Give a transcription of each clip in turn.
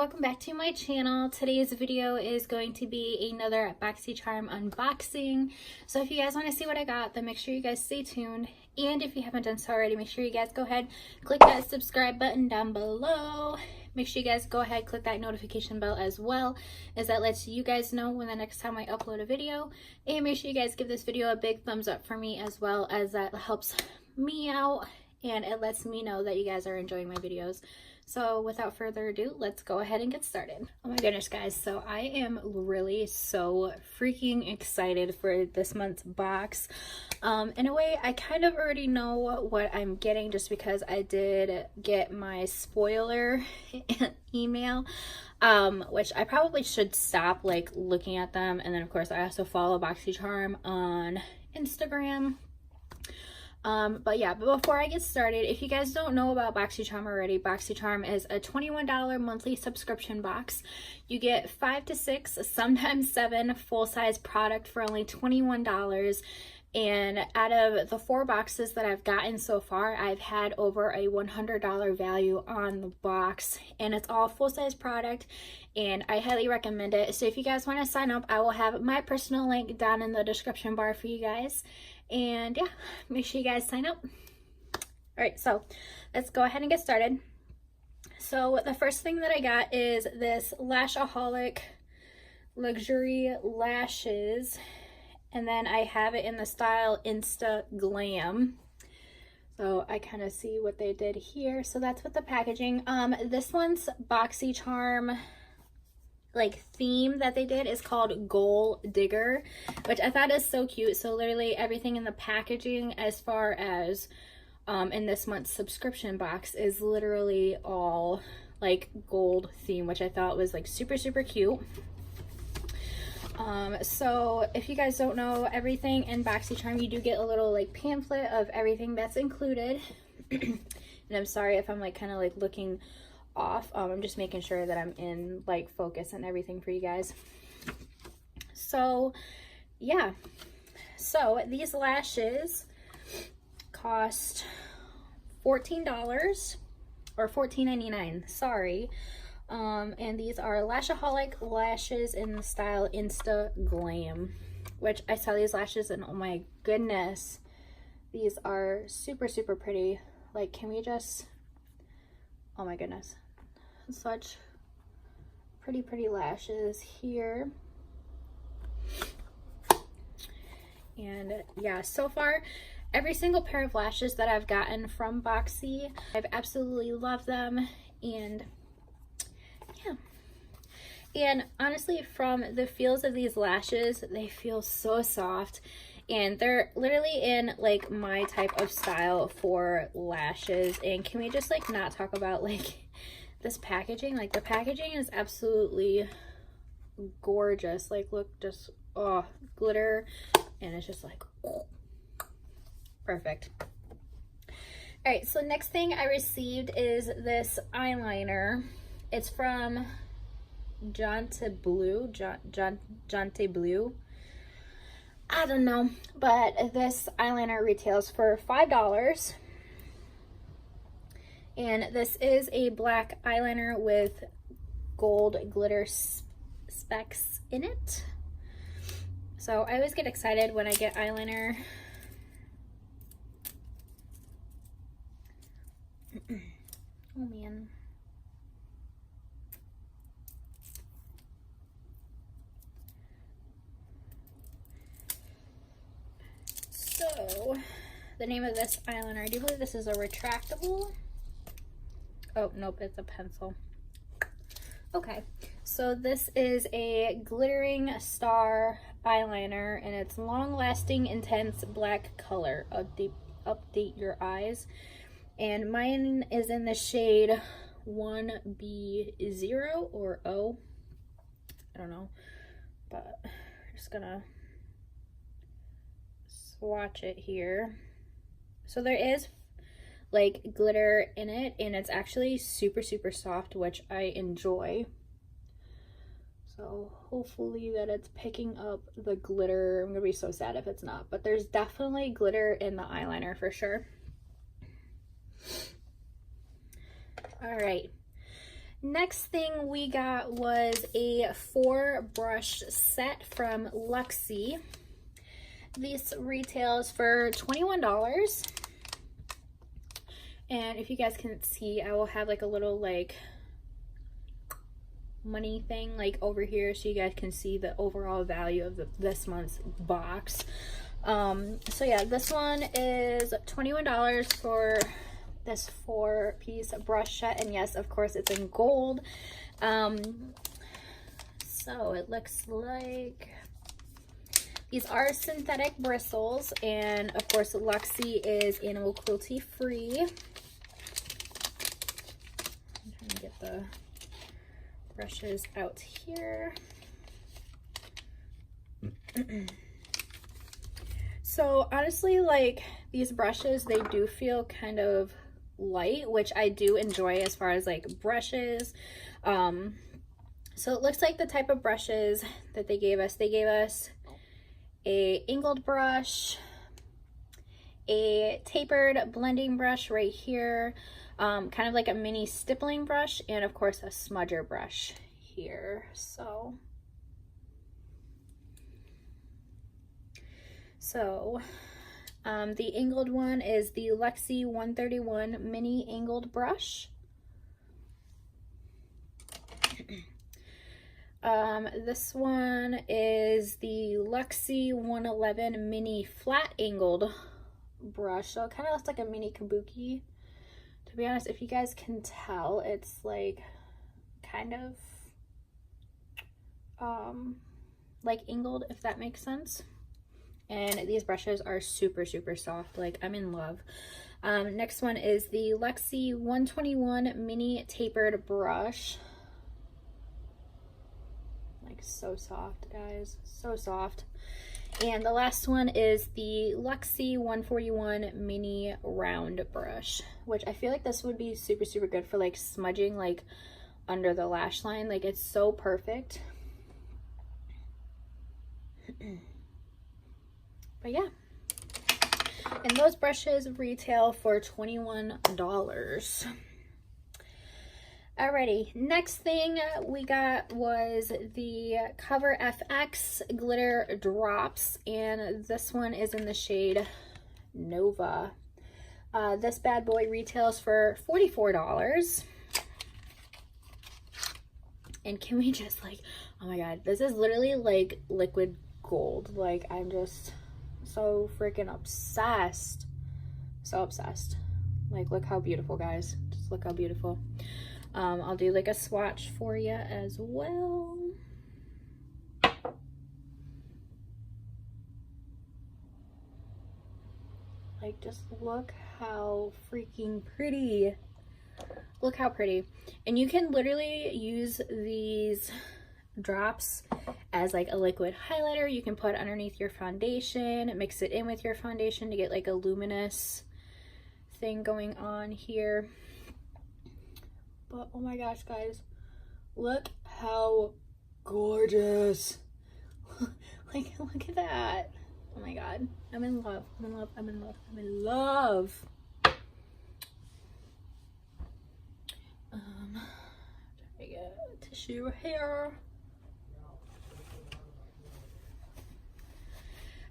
welcome back to my channel. Today's video is going to be another BoxyCharm unboxing. So if you guys want to see what I got, then make sure you guys stay tuned. And if you haven't done so already, make sure you guys go ahead, click that subscribe button down below. Make sure you guys go ahead, click that notification bell as well, as that lets you guys know when the next time I upload a video. And make sure you guys give this video a big thumbs up for me, as well as that helps me out and it lets me know that you guys are enjoying my videos. So without further ado, let's go ahead and get started. Oh my goodness, guys. So I am really so freaking excited for this month's box. In a way, I kind of already know what I'm getting just because I did get my spoiler email, which I probably should stop like looking at them. And then of course I also follow BoxyCharm on Instagram. But before I get started, if you guys don't know about BoxyCharm already, BoxyCharm is a $21 monthly subscription box. You get 5 to 6, sometimes 7 full-size product for only $21. And out of the 4 boxes that I've gotten so far, I've had over a $100 value on the box, and it's all full-size product, and I highly recommend it. So if you guys want to sign up, I will have my personal link down in the description bar for you guys. And yeah, make sure you guys sign up. All right, so let's go ahead and get started. So the first thing that I got is this Lashaholic Luxury Lashes. And then I have it in the style Insta Glam. So I kind of see what they did here. So that's what the packaging. This one's BoxyCharm like theme that they did is called Goal Digger, which I thought is so cute. So literally everything in the packaging as far as in this month's subscription box is literally all like gold theme, which I thought was like super cute. So if you guys don't know, everything in BoxyCharm, you do get a little like pamphlet of everything that's included. And I'm sorry if I'm like kind of like looking off. I'm just making sure that I'm in like focus and everything for you guys. So yeah, so these lashes cost $14 or $14.99, sorry. And these are Lashaholic lashes in the style Insta Glam, which I saw these lashes and oh my goodness, these are super pretty. Like, can we just, oh my goodness, such pretty lashes here. And yeah, so far every single pair of lashes that I've gotten from Boxy, I've absolutely loved them. And yeah, and honestly, from the feels of these lashes, they feel so soft, and they're literally in like my type of style for lashes. And can we just like not talk about like this packaging? Like the packaging is absolutely gorgeous. Like look, just oh, glitter, and it's just like oh, perfect. All right, so next thing I received is this eyeliner. It's from Jonte Blue, Jonte Blue. I don't know, but this eyeliner retails for $5. And this is a black eyeliner with gold glitter specks in it. So I always get excited when I get eyeliner. Oh man. So the name of this eyeliner, I do believe this is a retractable. Oh, nope, it's a pencil. Okay, so this is a glittering star eyeliner, and it's long-lasting, intense black color. Update your eyes. And mine is in the shade 1B0 or O. I don't know, but I'm just gonna swatch it here. So there is like glitter in it, and it's actually super soft, which I enjoy. So hopefully that it's picking up the glitter. I'm gonna be so sad if it's not, but there's definitely glitter in the eyeliner for sure. All right, Next thing we got was a 4 brush set from Luxie. This retails for $21. And if you guys can see, I will have like a little like money thing like over here so you guys can see the overall value of this month's box. So yeah, this one is $21 for this 4-piece brush set, and yes, of course it's in gold. So it looks like these are synthetic bristles, and of course Luxie is animal cruelty free. I'm trying to get the brushes out here. So honestly, like these brushes, they do feel kind of light, which I do enjoy as far as like brushes. So it looks like the type of brushes that they gave us a angled brush, a tapered blending brush right here, kind of like a mini stippling brush, and of course a smudger brush here. So the angled one is the Luxie 131 mini angled brush. This one is the Luxie 111 mini flat angled brush. So it kind of looks like a mini kabuki. To be honest, if you guys can tell, it's like kind of like angled, if that makes sense. And these brushes are super, super soft. Like, I'm in love. Next one is the Luxie 121 mini tapered brush. Like, so soft, guys. So soft. And the last one is the Luxie 141 mini round brush, which I feel like this would be super, super good for like smudging like under the lash line. Like, it's so perfect. But yeah, and those brushes retail for $21. Alrighty, next thing we got was the Cover FX glitter drops, and this one is in the shade Nova. This bad boy retails for $44. And can we just like, oh my god, this is literally like liquid gold. Like, I'm just so freaking obsessed. So obsessed. Like, look how beautiful, guys. Just look how beautiful. I'll do like a swatch for you as well. Like, just look how freaking pretty. Look how pretty. And you can literally use these drops as like a liquid highlighter. You can put underneath your foundation, mix it in with your foundation to get like a luminous thing going on here. But oh my gosh, guys, look how gorgeous. Like, look at that. Oh my god, I'm in love. I'm in love. I'm in love. I'm in love. Try to get a tissue here.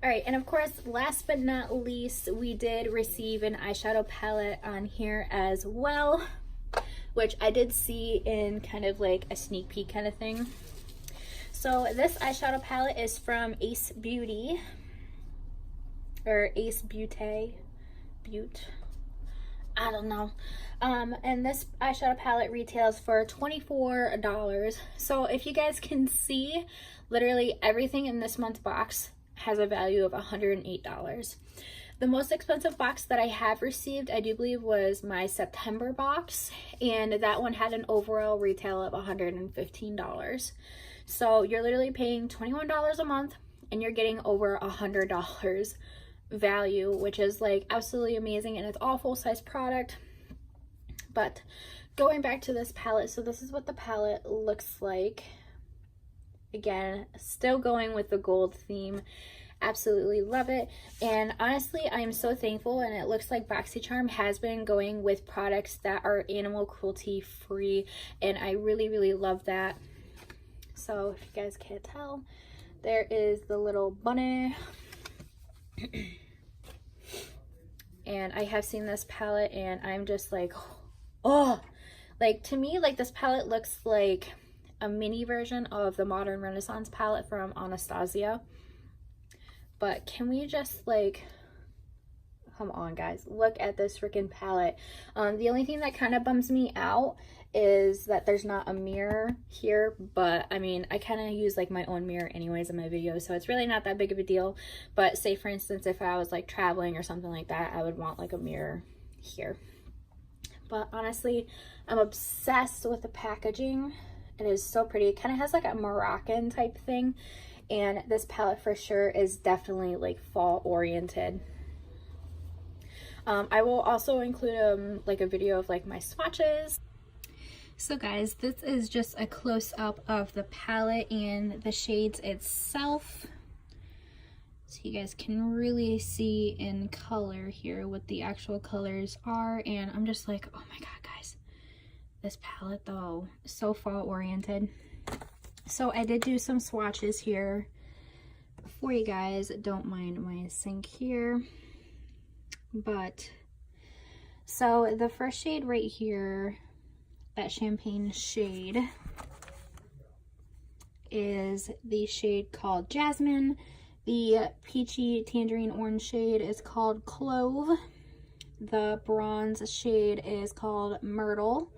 All right, and of course, last but not least, we did receive an eyeshadow palette on here as well, which I did see in kind of like a sneak peek kind of thing. So this eyeshadow palette is from Ace Beauty, or Ace Beauté, I don't know. And this eyeshadow palette retails for $24. So if you guys can see, literally everything in this month's box has a value of $108. The most expensive box that I have received, I do believe, was my September box, and that one had an overall retail of $115. So you're literally paying $21 a month, and you're getting over $100 value, which is like absolutely amazing, and it's all full-size product. But going back to this palette, so this is what the palette looks like. Again, still going with the gold theme. Absolutely love it. And honestly, I am so thankful, and it looks like BoxyCharm has been going with products that are animal cruelty free, and I really, really love that. So if you guys can't tell, there is the little bunny. And I have seen this palette and I'm just like, oh, like to me, like this palette looks like a mini version of the Modern Renaissance palette from Anastasia. But can we just like, come on guys, look at this freaking palette. The only thing that kind of bums me out is that there's not a mirror here, but I mean, I kind of use like my own mirror anyways in my videos, so it's really not that big of a deal. But say for instance, if I was like traveling or something like that, I would want like a mirror here. But honestly, I'm obsessed with the packaging. It is so pretty. It kind of has like a Moroccan type thing, and this palette for sure is definitely like fall oriented. I will also include like a video of like my swatches. So guys, this is just a close-up of the palette and the shades itself. So you guys can really see in color here what the actual colors are. And I'm just like, oh my god guys, this palette though is so fall oriented. So I did do some swatches here for you guys. Don't mind my sink here. But so the first shade right here, that champagne shade, is the shade called Jasmine. The peachy tangerine orange shade is called Clove. The bronze shade is called Myrtle.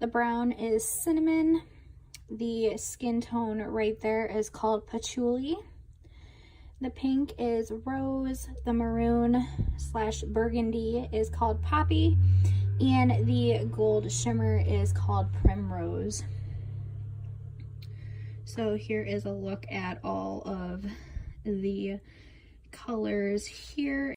The brown is Cinnamon. The skin tone right there is called Patchouli. The pink is Rose. The maroon / burgundy is called Poppy. And the gold shimmer is called Primrose. So here is a look at all of the colors here.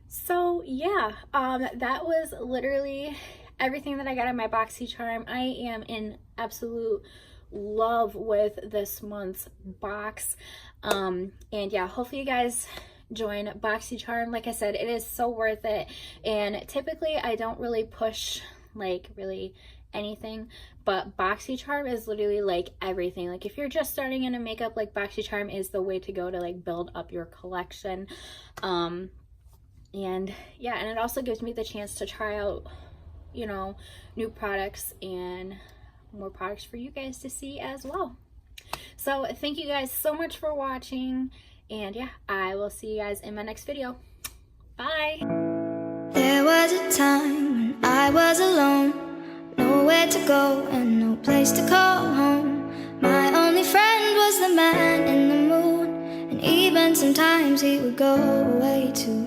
So yeah, that was literally everything that I got in my BoxyCharm. I am in absolute love with this month's box. And yeah, hopefully you guys join BoxyCharm. Like I said, it is so worth it. And typically I don't really push like really anything, but BoxyCharm is literally like everything. Like if you're just starting into makeup, like BoxyCharm is the way to go to like build up your collection. And yeah, and it also gives me the chance to try out, you know, new products and more products for you guys to see as well. So thank you guys so much for watching, and yeah, I will see you guys in my next video. Bye. There was a time when I was alone, nowhere to go and no place to call home. My only friend was the man in the moon, and even sometimes he would go away too.